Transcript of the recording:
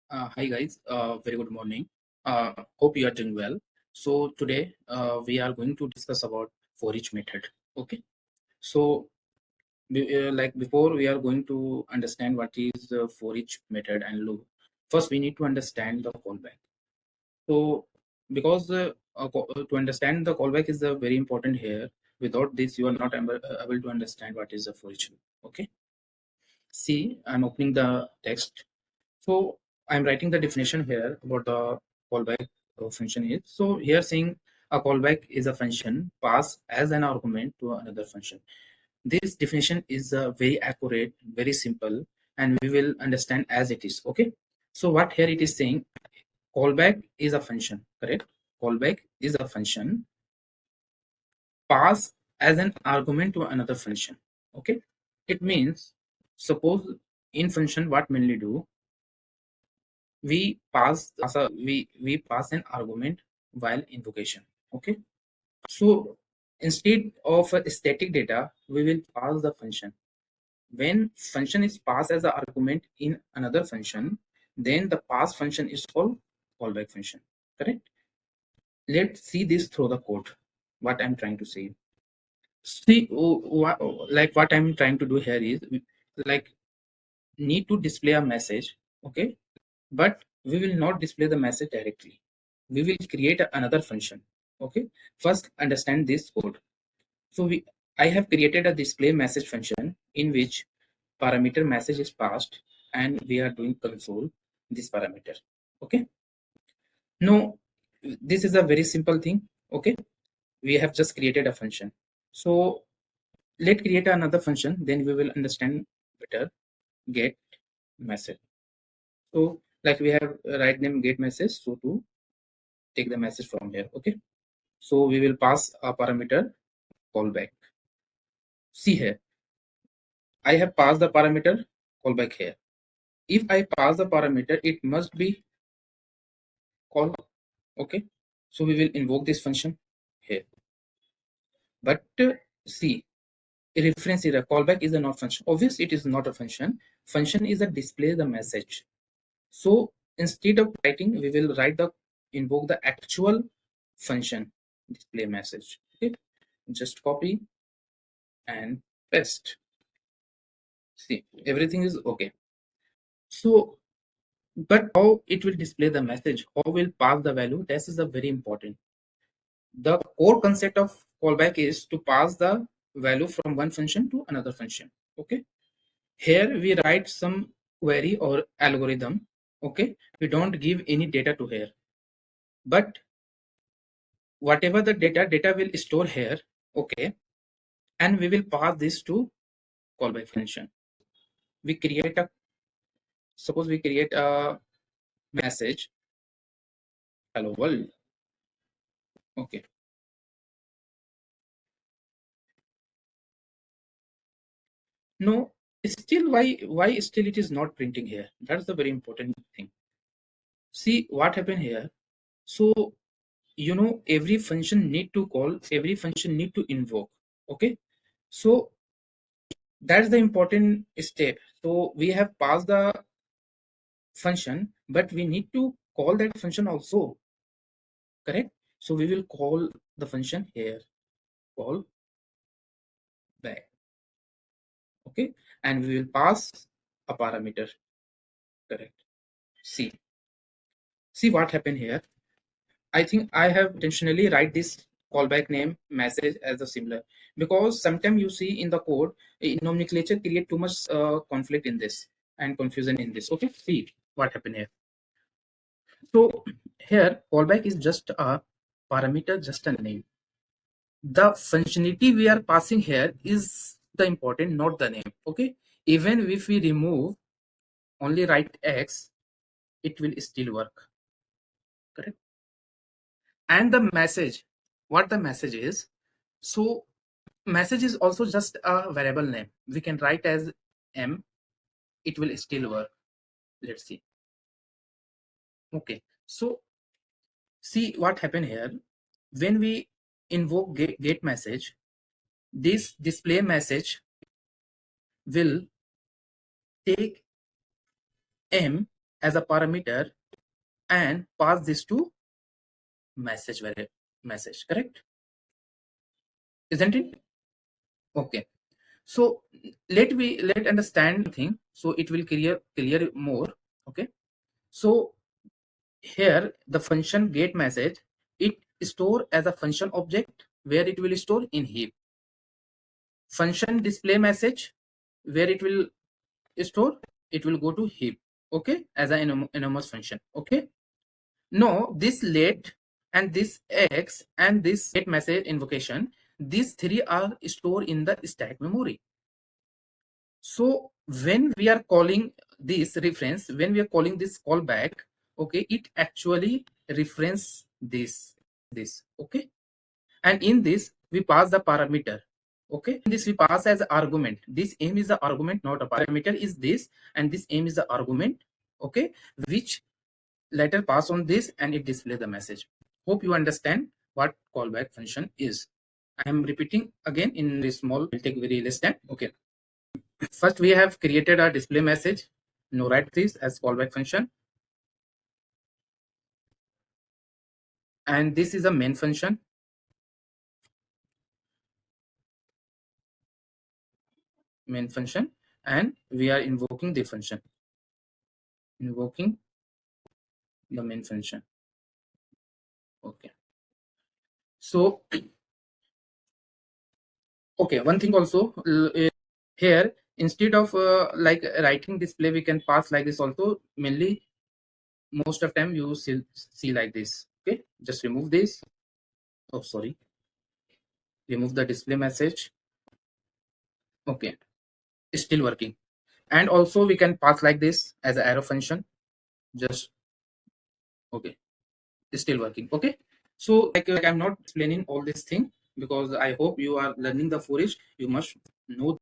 Hi guys, very good morning. Hope you are doing well. So today we are going to discuss about forEach method. Okay. So like before we are going to understand what is the forEach method and loop. First we need to understand the callback. So because to understand the callback is very important here. Without this you are not able to understand what is the forEach loop. Okay. See, I'm opening the text. So I'm writing the definition here about the callback function is. So here saying a callback is a function passed as an argument to another function. This definition is very accurate, very simple, and we will understand as it is. Okay. So what here it is saying, callback is a function, correct? Callback is a function passed as an argument to another function. Okay. It means suppose in function what mainly do, we pass an argument while invocation. Okay, so instead of a static data we will pass the function. When function is passed as an argument in another function, then the pass function is called callback function, correct? Let's see this through the code, what I'm trying to say. See, like what I'm trying to do here is like need to display a message. Okay, but we will not display the message directly. We will create another function. Okay, first understand this code. So I have created a display message function in which parameter message is passed and we are doing console this parameter. Okay, no, this is a very simple thing. Okay, we have just created a function. So let's create another function, then we will understand better. Get message. So like we have right name get message, so to take the message from here. Okay, so we will pass a parameter callback. See here, I have passed the parameter callback here. If I pass the parameter, it must be call. Okay, so we will invoke this function here. But see, reference here, callback is a not function. Obviously it is not a function. Function is a display the message. So instead of writing, we will write the invoke the actual function display message. Okay, just copy and paste. See, everything is okay. So but how it will display the message, how will pass the value, this is a very important. The core concept of callback is to pass the value from one function to another function. Okay, here we write some query or algorithm. Okay, we don't give any data to here, but whatever the data will store here. Okay, and we will pass this to callback function. We create a, suppose we create a message hello world. Okay, no, still why still it is not printing here? That's the very important thing. See what happened here. So every function need to call, every function need to invoke. Okay, so that's the important step. So we have passed the function, but we need to call that function also, correct? So we will call the function here, call back. Okay, and we will pass a parameter, correct? See what happened here. I think I have intentionally write this callback name message as a similar, because sometimes you see in the code nomenclature create too much conflict in this and confusion in this. Okay, see what happened here. So here callback is just a parameter, just a name. The functionality we are passing here is the important, not the name. Okay, even if we remove only write X, it will still work, correct? And the message, what the message is, so message is also just a variable name. We can write as M, it will still work. Let's see. Okay, so see what happened here. When we invoke get message, this display message will take M as a parameter and pass this to message variable message, correct? Isn't it? Okay. So let understand thing, so it will clear more. Okay. So here the function get message, it store as a function object where it will store in heap. Function display message, where it will store, it will go to heap. Okay, as an anonymous function. Okay. No, this let and this x and this get message invocation, these three are stored in the stack memory. So when we are calling this reference, when we are calling this callback, okay, it actually reference this. Okay, and in this we pass the parameter. Okay, in this we pass as argument. This aim is the argument, not a parameter is this, and this aim is the argument. Okay, which later pass on this and it display the message. Hope you understand what callback function is. I am repeating again in this small, will take very less time. Okay, first we have created a display message. Now write this as callback function, and this is a main function. Main function, and we are invoking the function. Invoking the main function. Okay. So okay, one thing also here, instead of like writing display, we can pass like this also. Mainly most of time you see like this. Okay, just remove this. Oh, sorry, remove the display message. Okay, it's still working. And also we can pass like this as an arrow function. Just okay, it's still working. Okay, so like I'm not explaining all this thing because I hope you are learning the forEach. You must know